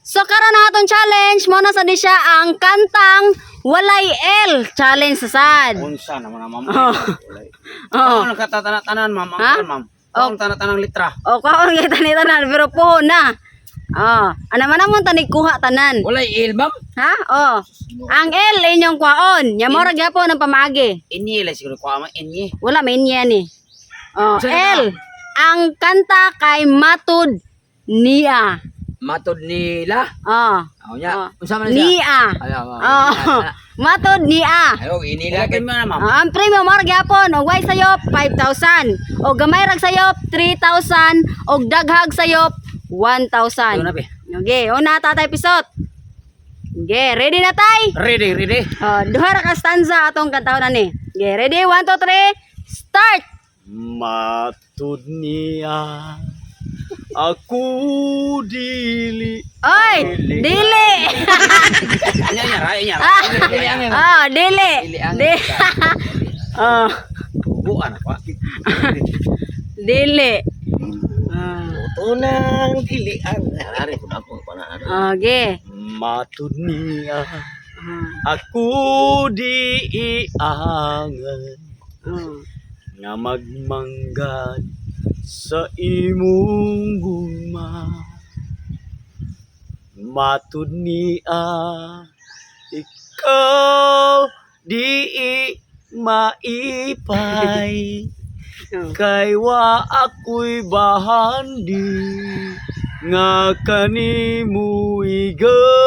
So karon na atong challenge mo na sa di siya ang kantang Walay L challenge sa sad. Unsa naman ang ma'am. Oh. Oh, nakatatanan ma'am. Ha? Ang ma'am. Ang tanang litra. O kaon gyud tanan pero po na. Ana man namon tani kuha tanan. Walay il ma'am. Ha? Ang L inyong kwaon. Nya mo ra gyapon ang pamaagi. Inye la siguro ko ama inye. Wala may niya ni. Saan L. Ang kanta kay Matud Nia. Matod nila. Oh. Nya. Unsa man siya? Nia. Matud Nia. Ayo inila kay ma'am. Ang premium mo ra gyapon og way sayop 5,000. Og gamay rag sayop 3,000 og daghag sayop 1,000. Ano be? Okay, una tatay pisot. Okay, ready na tay? Ready. Duha ra ka stanza atong kantahon ani. Okay, ready? 1 2 3 start. Matud niya aku dili. Oy, dili. Nya. Dili. Buan ako. Dili. Unang dilian. Ari kun ako panaan. Okay. Matud niya aku diiangan nga magmanggad sa imong guma. Matud niya ikaw di maipay kay wa ako'y bahandi nga kanimo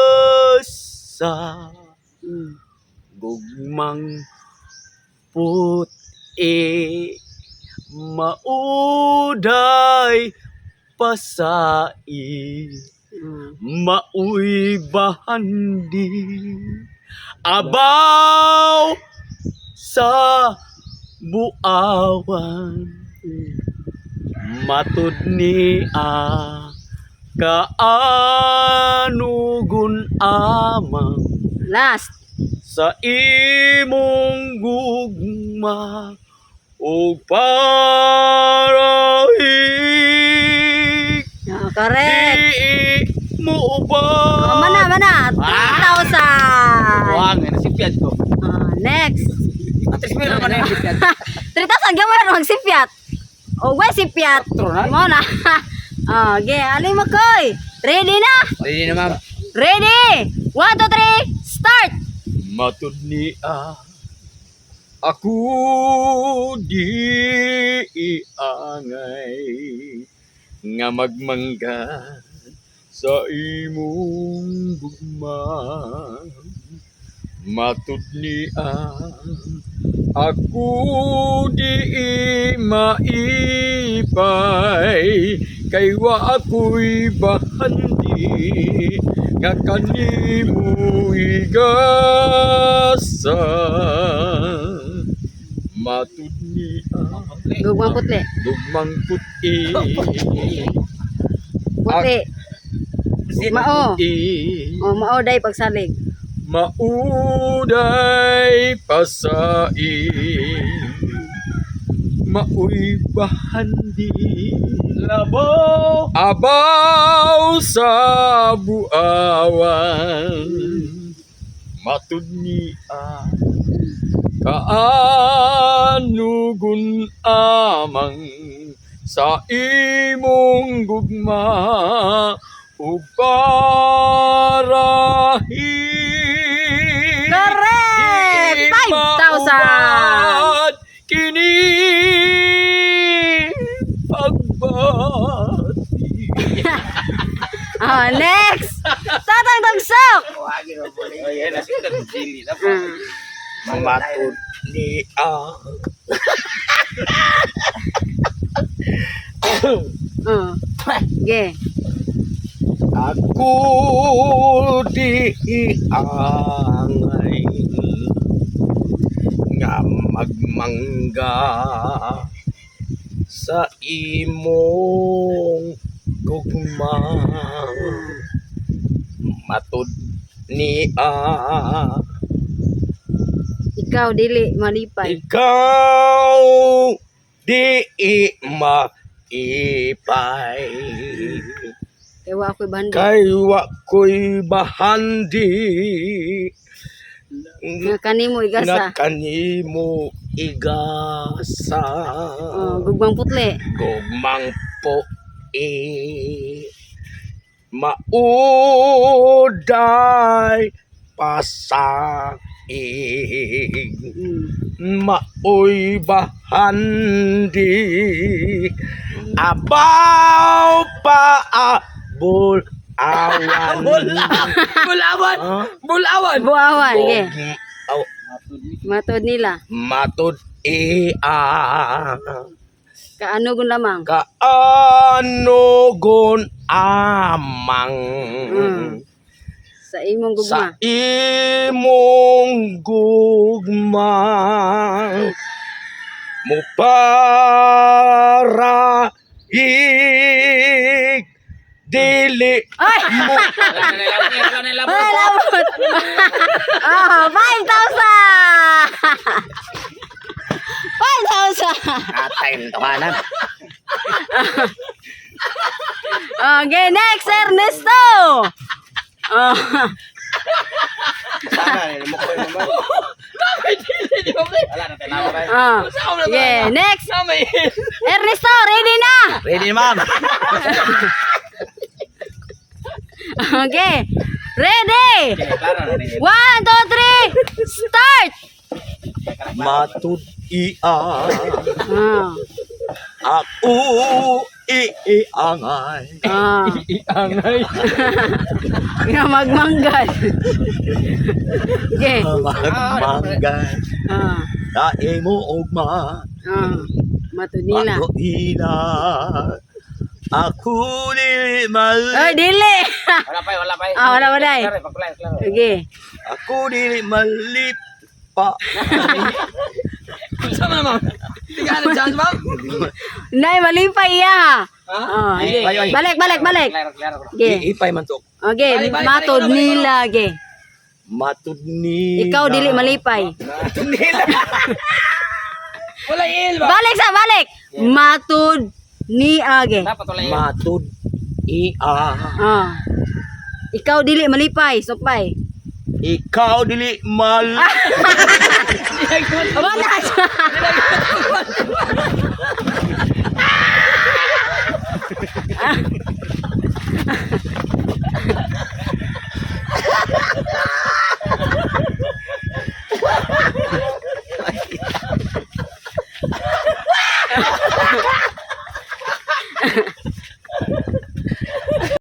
igasa gugmang puti mauday pasai mauy bahandi abaw sa buawan matud niya kaanugon amang Last. sa imong gugma o parahig Correct. di mo ba Mana. 3,000. Wang na sipyat ko. Next. Atres meron man yung sipyat. 3,000 gamay ra magsipyat. O way sipyat. True na. Mo na. Okay, alin mo koy. Ready na? Ready na ma'am. Ready? 1 2 3 start. matud niya ako di iangay nga magmangga sa imong gugma. Matud niya ako di maipay kay wa ako'y bahandi nga kanimo igasa. Matud niya Gugmang putli. gugmang puti Puti. Mao. Mao day pagsalig. mauday pasai mauy bahandi abaw sa buawan matud niya kaanugon amang sa imong gugma ug parahig Correct! di 5,000. maubad kini pagbati. Next. Tatang tagsok. Wagi na po. Ayan na sila dili na po. Matud niya Okay. ako di angay nga magmangga sa imong gugma. Matud niya Ikaw dili malipay. ikaw di maipay Kaya wa ako'y bandi. kay wa ko'y bahandi Nga kanimo igasa. na kanimo igasa Gugmang putli. gugmang po mauday pasaig maoy bahandi abaw pa abol awan Bulawan! Ah? Bulawan! Buawan, ge. Aw, Matod nila. matud Kaano gun lamang. kaano gon amang Sa imong gugma. sa imong gugma mo para dili Ay! mo Wala na labot. Ay, labot! 5,000! 5,000! atay ng tawanan. Okay, next, Ernesto! Sana mo ko naman. Wala na tayo. Yeah, next! Ernesto, ready na! Ready ma'am. Okay, ready! Klaro na rin. 1, 2, 3, start! Matud Ah, ako iangay. Iangay. Nga magmanggal. Okay. Magmanggan Ah, tae mo ugma matod nila. ako ina ako ni mal Ay, dili! Wala pa, wala pa. Wala pa, day. Klaro, klaro. Okay. ako ni malit pa Sama naman. Tingnan ang chance, ma'am. Nay, mali pa iya. Ay, Okay. ay, ay. Balik. Klaro. Okay. iipay man to Okay, Balik, matod balik, nila, okay. matud ni Ikaw dili malipay. Wala il ba? Balik. Matod ni age. Dapat wala il. matud Ikaw dili malipay, sopay. ikaw dili mal Wala siya.